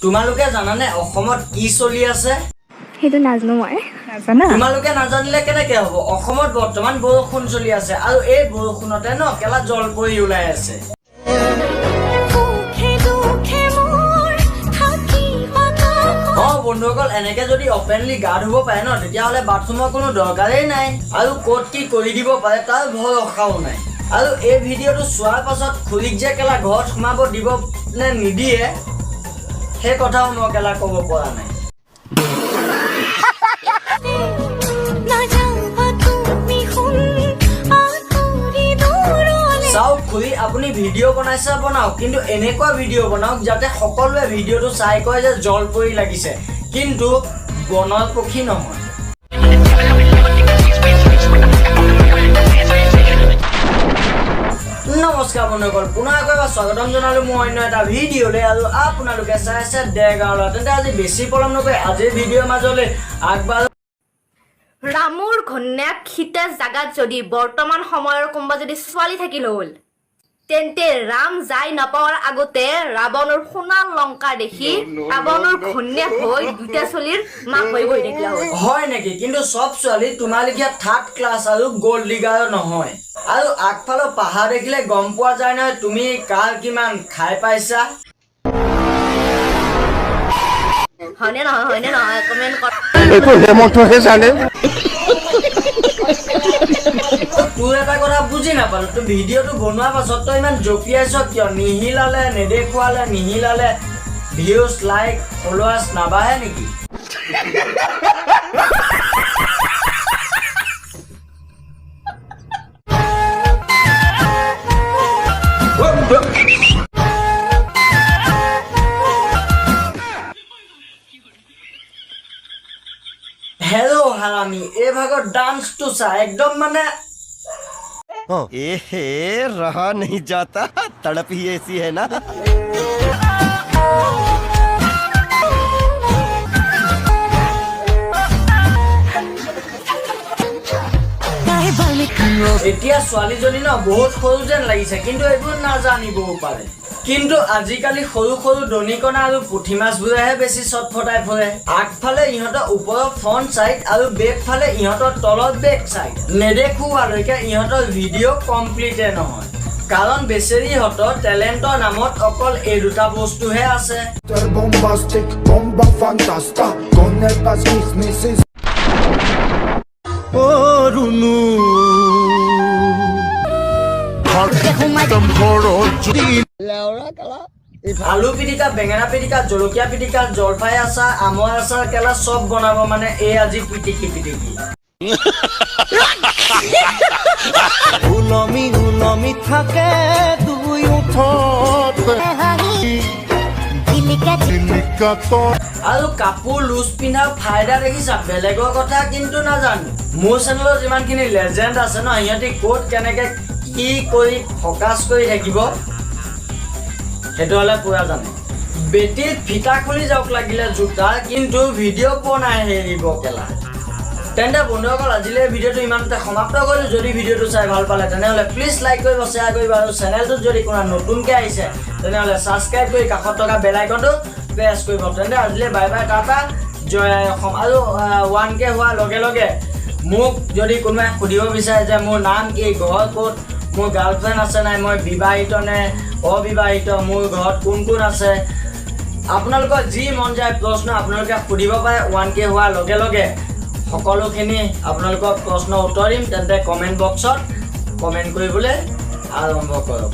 তোমালোকে জানানে অসমত কি চলি আছে? সেইটো নাজানো মই। নাজানা? তোমালোকে নাজানিলে কেনেকে হ'ব? অসমত বৰ্তমান বৰষুণ চলি আছে আৰু এই বৰষুণতে ন কেলা জলপৰি ওলাই আছে। বন্ধুসকল এনেকে যদি অপেনলি গা ধুব পাৰে ন তেতিয়াহ'লে বাথৰুমৰ কোনো দৰকাৰেই নাই আৰু ক'ত কি কৰি দিব পাৰে তাৰ ভয় ৰখাও নাই। আৰু এই ভিডিঅ'টো চোৱাৰ পাছত খুৰীক যে কেলা ঘৰত সোমাব দিব নে নিদিয়ে সেই কথাও মই কেলা ক'ব পৰা নাই। চাওক খুৰী আপুনি ভিডিঅ' বনাইছে বনাওক, কিন্তু এনেকুৱা ভিডিঅ' বনাওক যাতে সকলোৱে ভিডিঅ'টো চাই কয় যে জলপৰি লাগিছে, কিন্তু বনৰ পক্ষী নহয়। নমস্কাৰ বন্ধুসকল, পুনৰ এবাৰ স্বাগতম জনালোঁ মোৰ অন্য এটা ভিডিঅ'লৈ আৰু আপোনালোকে চাই আছে দেৰগাঁও ল'ৰা। তেন্তে আজি বেছি পলম নকৰি আজিৰ ভিডিঅ'ৰ মাজলৈ আগবাঢ়ো। ৰামৰ ঘৈণীয়েক সীতা জাগাত যদি বৰ্তমান সময়ৰ কোনোবা যদি ছোৱালী থাকিল হ'ল তেন্তে ৰাম যাই নাপাৱাৰ আগতে ৰাৱণৰ সোণাৰ লংকা দেখি ৰাৱণৰ ঘৈণীয়েক হৈ দুটা ছোৱালীৰ মাক হৈ বহি থাকিলা হ'ল। হয় নেকি? কিন্তু চব ছোৱালী তোমালোকে থাৰ্ড ক্লাছ আৰু গ'ল্ড ডিগাৰ নহয়। আৰু আগফালৰ পাহাৰ দেখিলে গম পোৱা যায় নহয় তুমি কাৰ কিমান খাই পাইছা। হয়নে নহয় কমেণ্ট কৰ। এইটো হেমন্তহে জানে। তোৰ এটা কথা বুজি নাপালো, তোৰ ভিডিঅ'টো বনোৱাৰ পাছত তই ইমান জঁপিয়াইছ কিয়? নিহিলালে নেদেখুৱালে নিহিলালে ভিউজ লাইক ফলোৱাৰ্ছ নাবাঢ়ে নেকি? হেল্ল' হাৰামি, এই ভাগৰ ডান্সটো চা একদম মানে एहे रहा नहीं जाता, तड़प ही ऐसी है ना। এতিয়া ছোৱালীজনী ন বহুত সৰু যেন লাগিছে, কিন্তু এইবোৰ নাজানিবও পাৰে। কিন্তু আজিকালি সৰু সৰু দনিকণা আৰু পুঠি মাছবোৰেহে বেছি চটফটাই ফুৰে। আগফালে ইহঁতৰ ওপৰৰ ফ্ৰণ্ট চাইড আৰু বেক ফালে ইহঁতৰ তলত বেক চাইড নেদেখুৱালৈকে ইহঁতৰ ভিডিঅ' কমপ্লিটে নহয়, কাৰণ বেচেৰীহঁতৰ টেলেণ্টৰ নামত অকল এই দুটা বস্তুহে আছে। আলু পিটিকা, বেঙেনা পিটিকা, জলকীয়া পিটিকা, জলফাই আচাৰ, আমৰ আচাৰ কেলা চব বনাব মানে এই আজি পিটিকি পিটিকি। উলমি থাকে দুই ওঠত আৰু কাপোৰ লুজ পিন্ধা ফাইদা দেখিছা? বেলেগৰ কথা কিন্তু নাজানো। মোৰ চেনেলৰ যিমানখিনি লেজেণ্ড আছে ন সিহঁতি ক'ত কেনেকে কি কৰি ফকাছ কৰি থাকিব সেইটো হ'লে পুৰা জানে। বেটিত ফিটা খুলি যাওক লাগিলে জোতা, কিন্তু ভিডিঅ' বনাই হেৰিব কেলা। তেন্তে বন্ধুসকল আজিলৈ ভিডিঅ'টো ইমানতে সমাপ্ত কৰিলোঁ। যদি ভিডিঅ'টো চাই ভাল পালে তেনেহ'লে প্লিজ লাইক কৰিব, শ্বেয়াৰ কৰিব আৰু চেনেলটোত যদি কোনো নতুনকৈ আহিছে তেনেহ'লে ছাবস্ক্ৰাইব কৰি কাষত থকা বেল আইকনটো প্ৰেছ কৰিব। তেন্তে আজিলৈ বাই বাই, টাটা, জয় আই অসম। আৰু 1K হোৱাৰ লগে লগে মোক যদি কোনোবাই সুধিব বিচাৰে যে মোৰ নাম কি, ঘৰ ক'ত, মোৰ গাৰ্লফ্ৰেণ্ড আছে নাই, মই বিবাহিত নে অবিবাহিত, মোৰ ঘৰত কোন কোন আছে, আপোনালোকৰ যি মন যায় প্ৰশ্ন আপোনালোকে সুধিব পাৰে। 1K হোৱাৰ লগে লগে সকলোখিনি আপোনালোকক প্ৰশ্ন উত্তৰ দিম। তেন্তে কমেণ্ট বক্সত কমেণ্ট কৰিবলৈ আৰম্ভ কৰক।